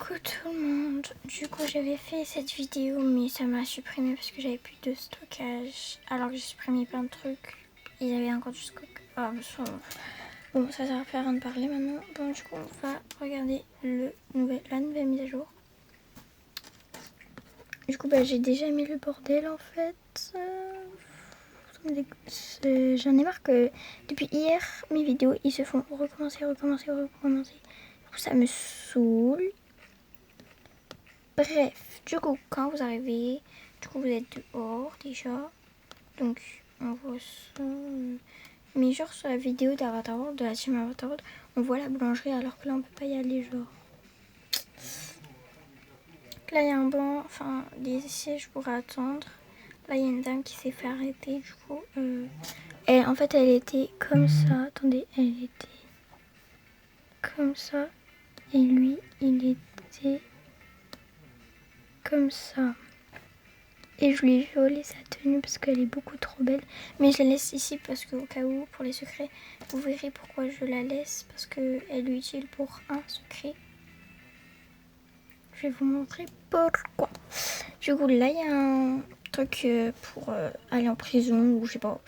Coucou tout le monde, du coup j'avais fait cette vidéo mais ça m'a supprimé parce que j'avais plus de stockage alors que j'ai supprimé plein de trucs, il y avait encore du stock. Bon ça sert à faire rien de parler maintenant, bon du coup on va regarder la nouvelle mise à jour. Du coup j'ai déjà mis le bordel en fait, j'en ai marre que depuis hier mes vidéos ils se font recommencer. Du coup ça me saoule. Bref, du coup, quand vous arrivez, du coup, vous êtes dehors déjà. Donc, on voit ça. Mais genre, sur la vidéo d'Avatar World, de la team Avatar World, on voit la boulangerie alors que là, on peut pas y aller, genre. Là, il y a un banc, enfin, des sièges pour attendre. Là, il y a une dame qui s'est fait arrêter, du coup. En fait, elle était comme ça. Attendez, elle était comme ça. Et lui, il était comme ça. Et je lui ai volé sa tenue parce qu'elle est beaucoup trop belle. Mais je la laisse ici parce qu'au cas où, pour les secrets, vous verrez pourquoi je la laisse. Parce qu'elle est utile pour un secret. Je vais vous montrer pourquoi. Du coup, là, il y a un truc pour aller en prison ou je sais pas.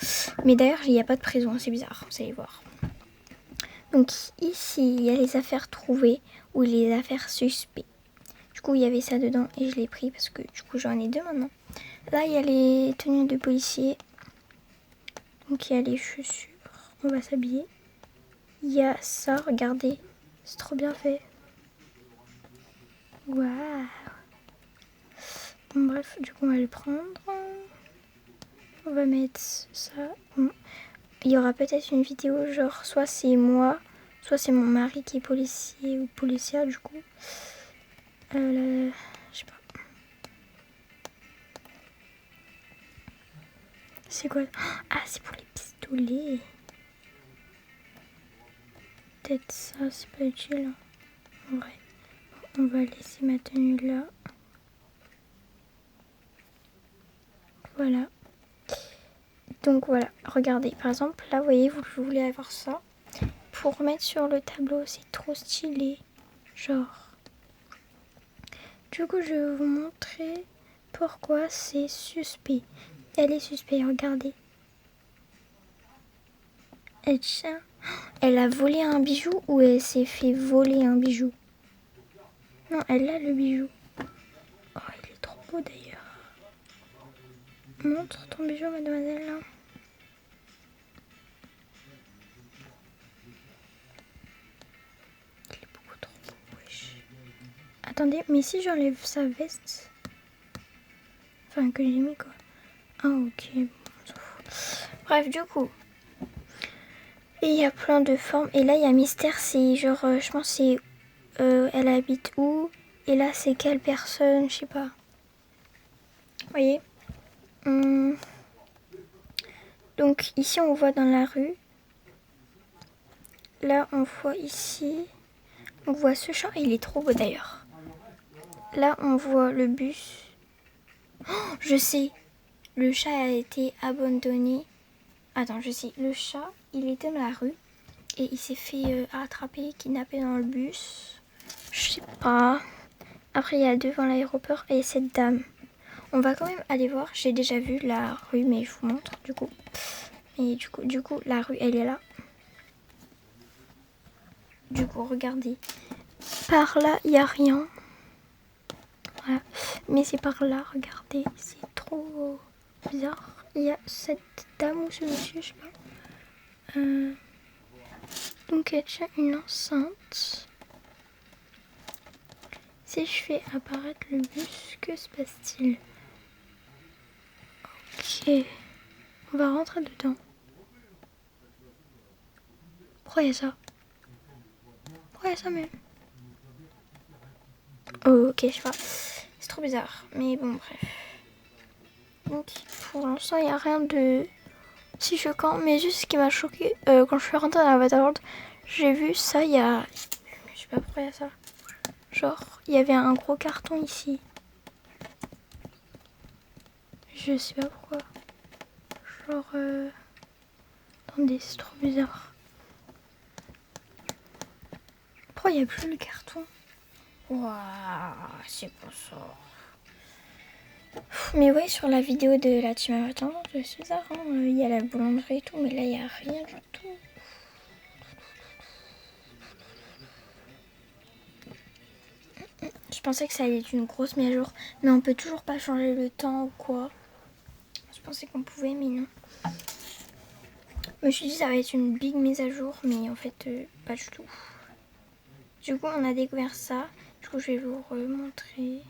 Mais d'ailleurs, il n'y a pas de prison, c'est bizarre, vous allez voir. Donc ici, il y a les affaires trouvées ou les affaires suspectes. Du coup, il y avait ça dedans et je l'ai pris parce que du coup, j'en ai deux maintenant. Là, il y a les tenues de policier. Donc, il y a les chaussures. On va s'habiller. Il y a ça, regardez. C'est trop bien fait. Waouh. Bon, bref, du coup, on va le prendre. On va mettre ça. Bon. Il y aura peut-être une vidéo, genre, soit c'est moi, soit c'est mon mari qui est policier ou policière, du coup. Je sais pas. C'est quoi? Ah, c'est pour les pistolets. Peut-être ça, c'est pas utile. En vrai. On va laisser ma tenue là. Voilà. Donc voilà, regardez. Par exemple, là, vous voyez, vous voulez avoir ça. Pour mettre sur le tableau, c'est trop stylé. Genre. Du coup, je vais vous montrer pourquoi c'est suspect. Elle est suspecte, regardez. Elle a volé un bijou ou elle s'est fait voler un bijou? Non, elle a le bijou. Oh, il est trop beau d'ailleurs. Montre ton bijou, mademoiselle. Il est beaucoup trop beau, wesh. Attendez, mais si j'enlève sa veste... Enfin, que j'ai mis quoi. Ah, ok. Bon, on s'en fout. Bref, du coup... Et il y a plein de formes. Et là, il y a mystère. C'est genre, je pense c'est... elle habite où? Et là, c'est quelle personne? Je sais pas. Vous voyez? Donc, ici, on voit dans la rue. Là, on voit ici... On voit ce chat. Il est trop beau d'ailleurs. Là, on voit le bus. Oh, je sais. Le chat a été abandonné. Attends, je sais. Le chat, il était dans la rue. Et il s'est fait attraper, kidnapper dans le bus. Je sais pas. Après, il y a devant l'aéroport et cette dame. On va quand même aller voir. J'ai déjà vu la rue, mais je vous montre du coup. Et du coup, la rue, elle est là. Du coup, regardez. Par là, il n'y a rien. Voilà. Mais c'est par là, regardez. C'est trop bizarre. Il y a cette dame ou ce monsieur, je sais pas. Donc, elle tient une enceinte. Si je fais apparaître le bus, que se passe-t-il? Ok. On va rentrer dedans. Pourquoi il y a ça? Pourquoi il y a ça même? Oh, ok, je sais pas. C'est trop bizarre. Mais bon, bref. Donc, pour l'instant, il n'y a rien de si choquant. Mais juste ce qui m'a choqué, quand je suis rentrée dans la Avatar World, j'ai vu ça, il y a... Je sais pas pourquoi il y a ça. Genre, il y avait un gros carton ici. Je sais pas pourquoi. Genre, attendez, c'est trop bizarre. Pourquoi il n'y a plus le carton? Waouh, c'est pas ça. Mais ouais, sur la vidéo de la team Avatar de César, il y a la boulangerie et tout, mais là, il n'y a rien du tout. Je pensais que ça allait être une grosse mise à jour, mais on peut toujours pas changer le temps ou quoi. Je pensais qu'on pouvait, mais non. Je me suis dit que ça va être une big mise à jour, mais en fait, pas du tout. Du coup, on a découvert ça. Du coup, je vais vous remontrer.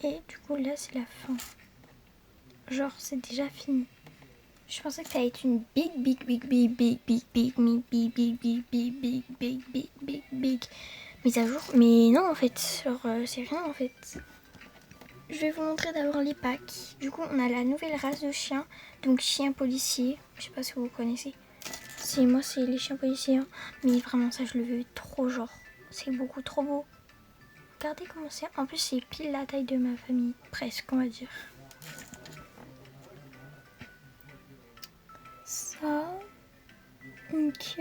Et du coup, là, c'est la fin. Genre, c'est déjà fini. Je pensais que ça allait être une big mise à jour. Mais non, en fait, genre, c'est rien, en fait. Je vais vous montrer d'abord les packs. Du coup, on a la nouvelle race de chiens. Donc, chien policier. Je sais pas si vous connaissez. Moi, c'est les chiens policiers. Hein. Mais vraiment, ça, je le veux trop, genre. C'est beaucoup trop beau. Regardez comment c'est. En plus, c'est pile la taille de ma famille. Presque, on va dire. Ça. Ok.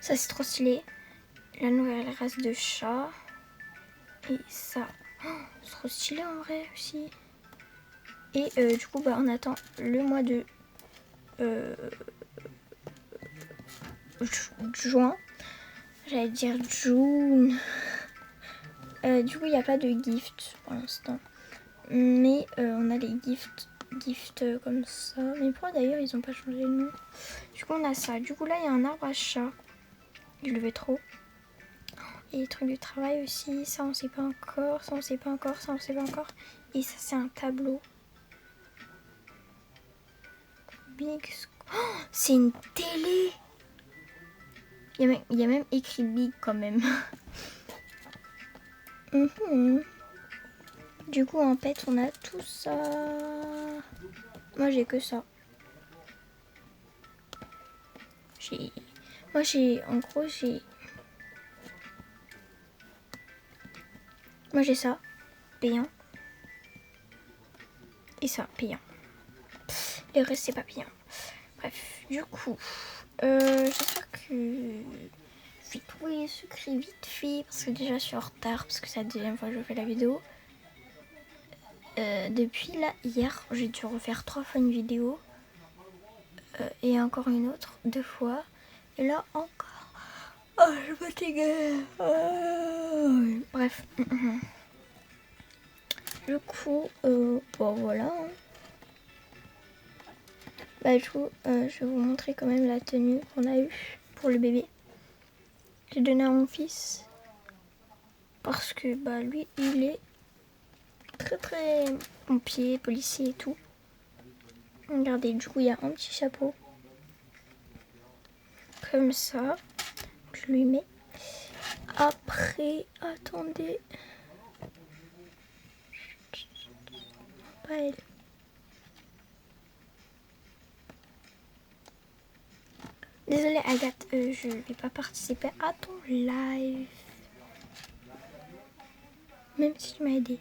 Ça, c'est trop stylé. La nouvelle race de chat. Et ça. Oh, c'est trop stylé en vrai aussi. Et du coup, bah, on attend le mois de juin. J'allais dire June. Du coup, il n'y a pas de gift pour l'instant. Mais on a les gifts comme ça. Mais pourquoi d'ailleurs ils n'ont pas changé le nom? Du coup, on a ça. Du coup, là, il y a un arbre à chat. Je le veux trop. Et les trucs du travail aussi. Ça, on sait pas encore. Ça, on sait pas encore. Ça, on sait pas encore. Et ça, c'est un tableau. Big. Oh, c'est une télé! Il y a même écrit Big quand même. Du coup, en fait, on a tout ça. Moi, j'ai que ça. En gros, moi, j'ai ça, payant. Et ça, payant. Le reste, c'est pas payant. Bref, du coup, j'espère que je vais trouver les secrets vite fait. Parce que déjà, je suis en retard. Parce que c'est la deuxième fois que je fais la vidéo. Depuis là, hier, j'ai dû refaire 3 fois une vidéo. Et encore une autre, 2 fois. Et là, encore. Oh, je suis fatiguée. Bref. Du coup, bon voilà. Bah du coup, je vais vous montrer quand même la tenue qu'on a eue pour le bébé. J'ai donné à mon fils. Parce que bah lui, il est très pompier, policier et tout. Regardez, du coup, il y a un petit chapeau. Comme ça. Je lui mets. Après, attendez. Pas elle. Désolée Agathe, je vais pas participer à ton live. Même si tu m'as aidé.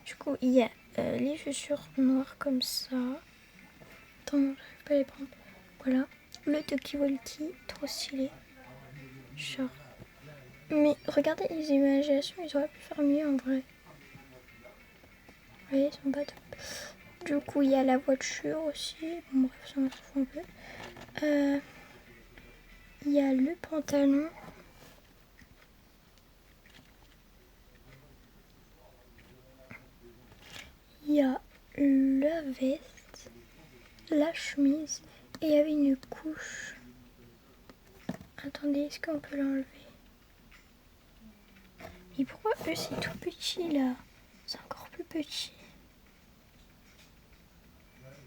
Du coup, il y a les chaussures noires comme ça. Attends, je vais pas les prendre. Voilà. Le talkie-walkie, trop stylé. Genre. Mais regardez les imaginations, ils auraient pu faire mieux en vrai. Oui, ils sont pas top. Du coup, il y a la voiture aussi. Bon, bref, ça m'en fout un peu. Il y a le pantalon. Il y a la veste, la chemise et il y avait une couche. Attendez, est-ce qu'on peut l'enlever? Mais pourquoi eux c'est tout petit là? C'est encore plus petit.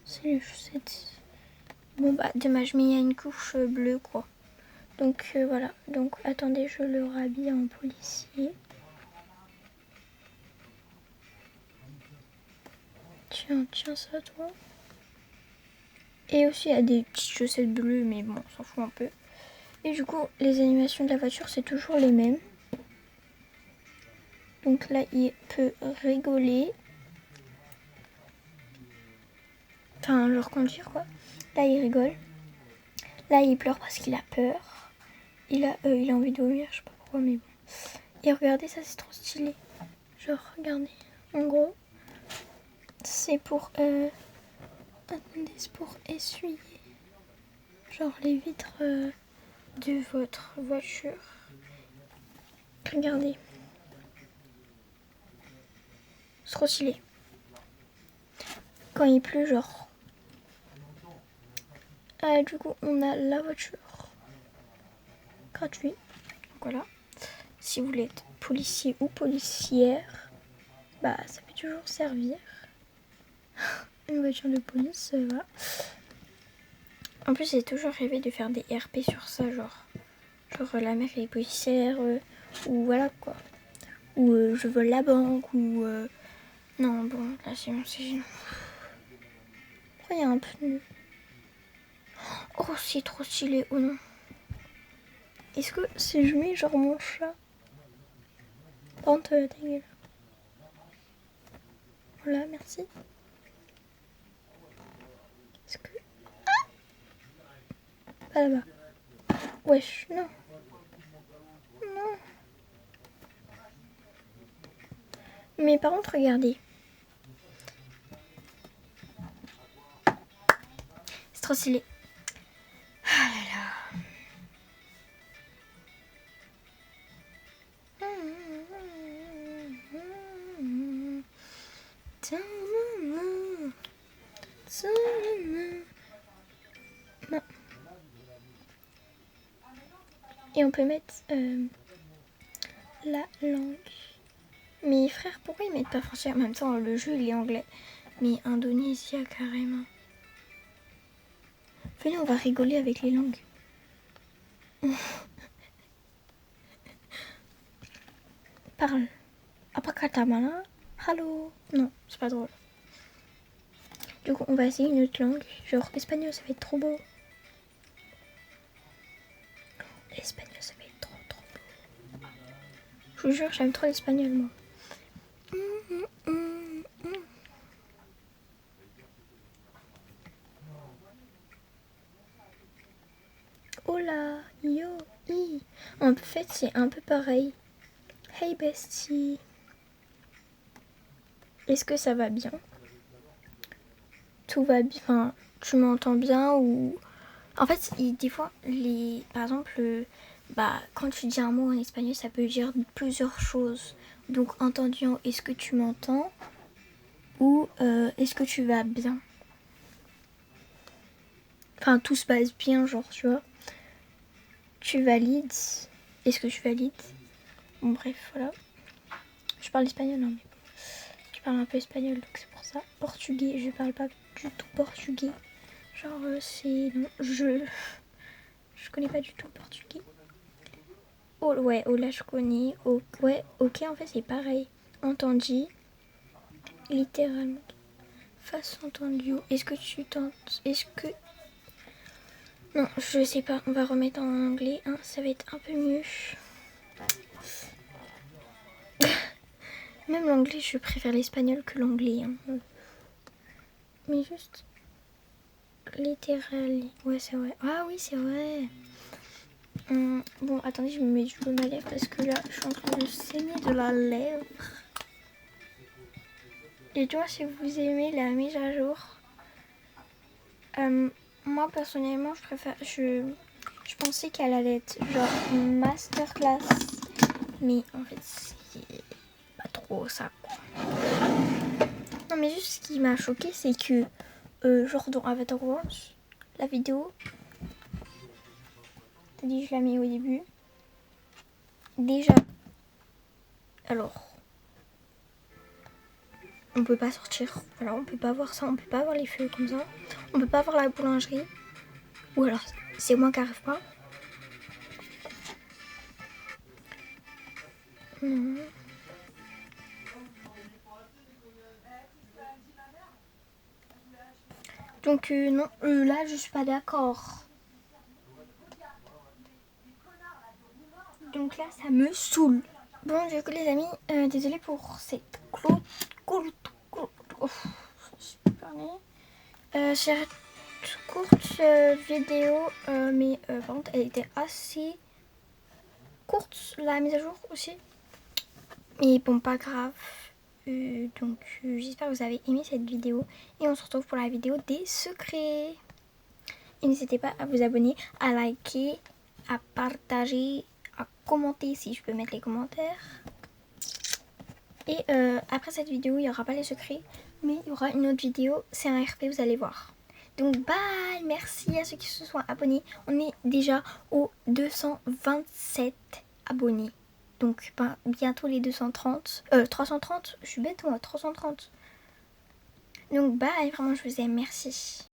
C'est les chaussettes. Bon bah dommage, mais il y a une couche bleue quoi. Donc voilà, donc attendez, je le rhabille en policier. Tiens ça toi. Et aussi il y a des petites chaussettes bleues, mais bon, on s'en fout un peu. Et du coup, les animations de la voiture, c'est toujours les mêmes. Donc là, il peut rigoler. Enfin, leur conduire quoi. Là, il rigole. Là, il pleure parce qu'il a peur. il a envie de vomir, je sais pas pourquoi, mais bon. Et regardez, ça c'est trop stylé. Genre, regardez. En gros, c'est pour... attendez, c'est pour essuyer. Genre les vitres de votre voiture. Regardez. C'est trop stylé. Quand il pleut, genre. Du coup, on a la voiture. Gratuit. Voilà. Si vous voulez être policier ou policière, bah ça peut toujours servir. Une voiture de police, voilà. En plus, j'ai toujours rêvé de faire des RP sur ça, genre la mère est policière, ou voilà quoi. Ou je vole la banque, ou... Non, bon, là c'est gênant. Pourquoi il y a un pneu? Oh, c'est trop stylé, oh non. Est-ce que si je mets genre mon chat... Par contre, ta gueule. Voilà, merci. Est-ce que... Ah, pas là-bas. Wesh, non. Non. Mais par contre, regardez. C'est trop stylé. Ah là là. Non. Et on peut mettre la langue. Mais frère, pourquoi ils mettent pas français? En même temps, le jeu il est anglais. Mais Indonésia carrément. Venez, on va rigoler avec les langues. Parle. Apa kata mana? Hello. Non, c'est pas drôle. Du coup, on va essayer une autre langue. Genre espagnol, ça va être trop beau. L'espagnol, ça va être trop beau. Je vous jure, j'aime trop l'espagnol, moi. Hola, yo, i. En fait, c'est un peu pareil. Hey bestie. Est-ce que ça va bien? Tout va bien. Enfin, tu m'entends bien ou... En fait, des fois, par exemple, quand tu dis un mot en espagnol, ça peut dire plusieurs choses. Donc, entendu, est-ce que tu m'entends? Ou est-ce que tu vas bien? Enfin, tout se passe bien, genre, tu vois. Tu valides? Est-ce que tu valides? Bon, bref, voilà. Je parle espagnol, non, mais je parle un peu espagnol, donc c'est pour ça. Portugais, je parle pas du tout portugais. Genre, c'est... Non, je connais pas du tout le portugais. Oh, ouais, oh là, je connais. Oh, ouais, ok, en fait, c'est pareil. Entendu, littéralement. Face entendu. Est-ce que tu tentes? Est-ce que... Non, je sais pas. On va remettre en anglais. Hein, ça va être un peu mieux. Même l'anglais, je préfère l'espagnol que l'anglais. Hein. Mais juste... littéral. Ouais, c'est vrai. Ah oui, c'est vrai. Bon, attendez, je me mets du baume à lèvres parce que là, je suis en train de saigner de la lèvre. Et toi, si vous aimez la mise à jour, moi personnellement, je pensais qu'elle allait être genre masterclass, mais en fait, c'est pas trop ça, quoi. Non, mais juste ce qui m'a choqué, c'est que genre dans Avatar Wars, la vidéo, t'as dit je la mets au début. Déjà, alors, on peut pas sortir, voilà, on peut pas voir ça, on peut pas voir les feux comme ça, on peut pas voir la boulangerie, ou alors c'est moi qui arrive pas. Non. Donc non, là je suis pas d'accord. Donc là ça me saoule. Bon du coup les amis, désolée pour cette courte vidéo, mais par contre elle était assez courte la mise à jour aussi. Mais bon, pas grave. Donc j'espère que vous avez aimé cette vidéo. Et on se retrouve pour la vidéo des secrets. Et n'hésitez pas à vous abonner, à liker, à partager, à commenter si je peux mettre les commentaires. Et après cette vidéo, il n'y aura pas les secrets. Mais il y aura une autre vidéo, c'est un RP, vous allez voir. Donc bye, merci à ceux qui se sont abonnés. On est déjà aux 227 abonnés. Donc bientôt les 230. 330, je suis bête moi, 330. Donc bye, vraiment je vous aime, merci.